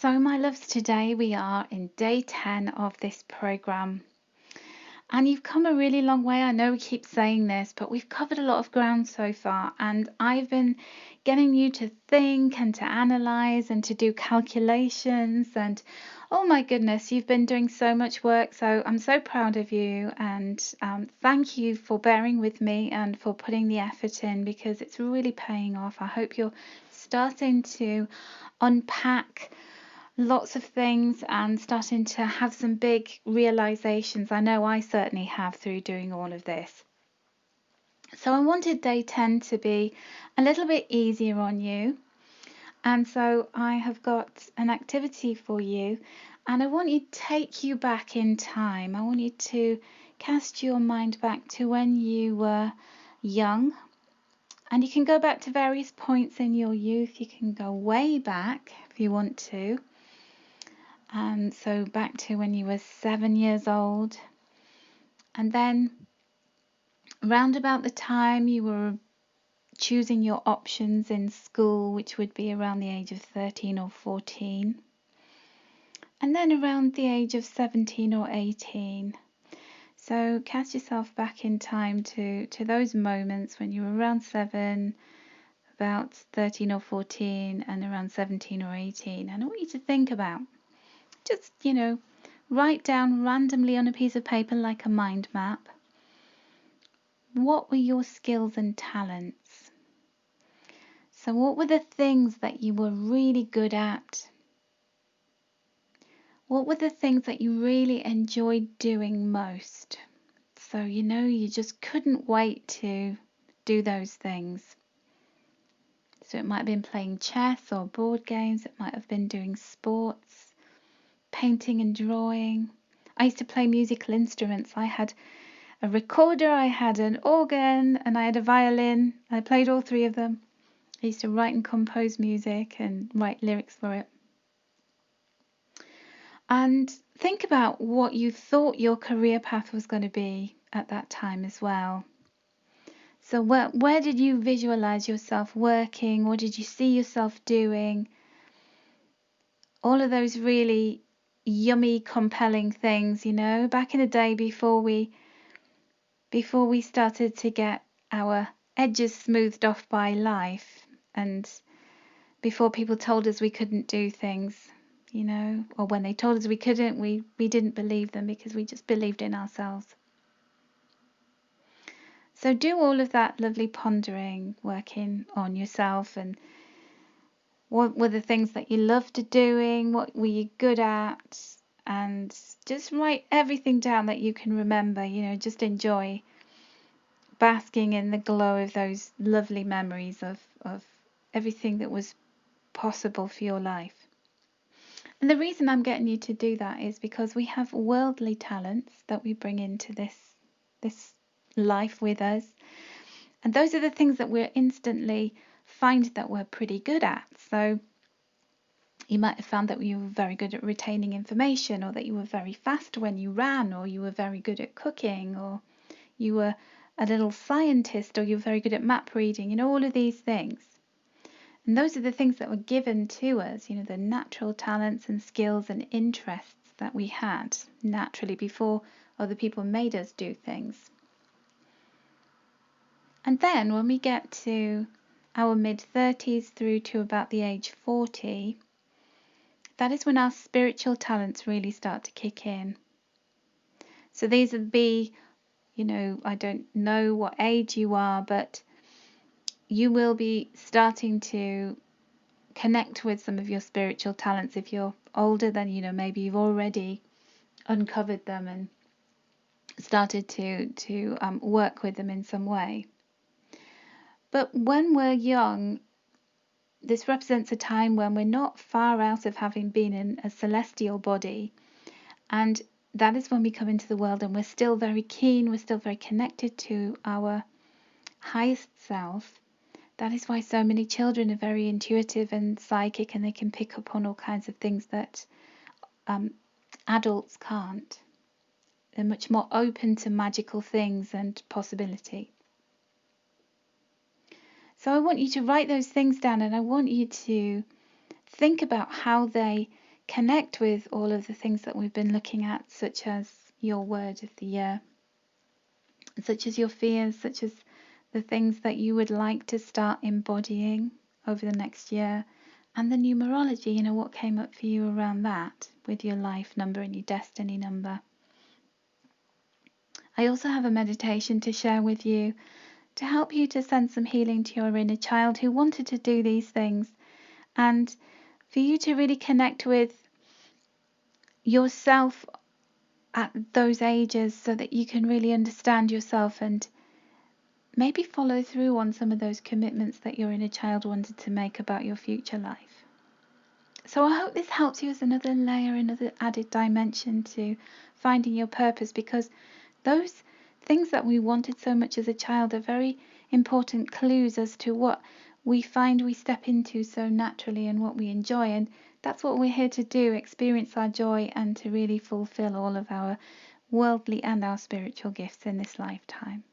So, my loves, today we are in day 10 of this program, and you've come a really long way. I know we keep saying this, but we've covered a lot of ground so far, and I've been getting you to think and to analyze and to do calculations. And oh my goodness, you've been doing so much work. So, I'm so proud of you, and thank you for bearing with me and for putting the effort in because it's really paying off. I hope you're starting to unpack lots of things and starting to have some big realizations. I know I certainly have through doing all of this. So I wanted day 10 to be a little bit easier on you. And so I have got an activity for you, and I want you to take you back in time. I want you to cast your mind back to when you were young. And you can go back to various points in your youth. You can go way back if you want to. So back to when you were 7 years old, and then round about the time you were choosing your options in school, which would be around the age of 13 or 14, and then around the age of 17 or 18. So cast yourself back in time to those moments when you were around 7, about 13 or 14, and around 17 or 18. And I want you to think about just, write down randomly on a piece of paper like a mind map, what were your skills and talents? So what were the things that you were really good at? What were the things that you really enjoyed doing most? So, you just couldn't wait to do those things. So it might have been playing chess or board games. It might have been doing sports, painting and drawing. I used to play musical instruments. I had a recorder, I had an organ, and I had a violin. I played all three of them. I used to write and compose music and write lyrics for it. And think about what you thought your career path was going to be at that time as well. So where did you visualize yourself working? What did you see yourself doing? All of those really yummy, compelling things, back in the day before we started to get our edges smoothed off by life, and before people told us we couldn't do things, or when they told us we couldn't, we didn't believe them because we just believed in ourselves. So do all of that lovely pondering, working on yourself, and what were the things that you loved doing, what were you good at, and just write everything down that you can remember. Just enjoy basking in the glow of those lovely memories of everything that was possible for your life. And the reason I'm getting you to do that is because we have worldly talents that we bring into this life with us. And those are the things that we'll instantly find that we're pretty good at. So you might have found that you were very good at retaining information, or that you were very fast when you ran, or you were very good at cooking, or you were a little scientist, or you're very good at map reading, all of these things. And those are the things that were given to us, the natural talents and skills and interests that we had naturally before other people made us do things. And then when we get to our mid-30s through to about the age 40, that is when our spiritual talents really start to kick in. So these would be, I don't know what age you are, but you will be starting to connect with some of your spiritual talents. If you're older, then maybe you've already uncovered them and started to work with them in some way. But when we're young, this represents a time when we're not far out of having been in a celestial body, and that is when we come into the world and we're still very keen, we're still very connected to our highest self. That is why so many children are very intuitive and psychic, and they can pick up on all kinds of things that adults can't. They're much more open to magical things and possibility. So I want you to write those things down, and I want you to think about how they connect with all of the things that we've been looking at, such as your word of the year, such as your fears, such as the things that you would like to start embodying over the next year, and the numerology, what came up for you around that with your life number and your destiny number. I also have a meditation to share with you to help you to send some healing to your inner child who wanted to do these things, and for you to really connect with yourself at those ages so that you can really understand yourself and maybe follow through on some of those commitments that your inner child wanted to make about your future life. So I hope this helps you as another layer, another added dimension to finding your purpose, because those things that we wanted so much as a child are very important clues as to what we find we step into so naturally and what we enjoy. And that's what we're here to do, experience our joy and to really fulfill all of our worldly and our spiritual gifts in this lifetime.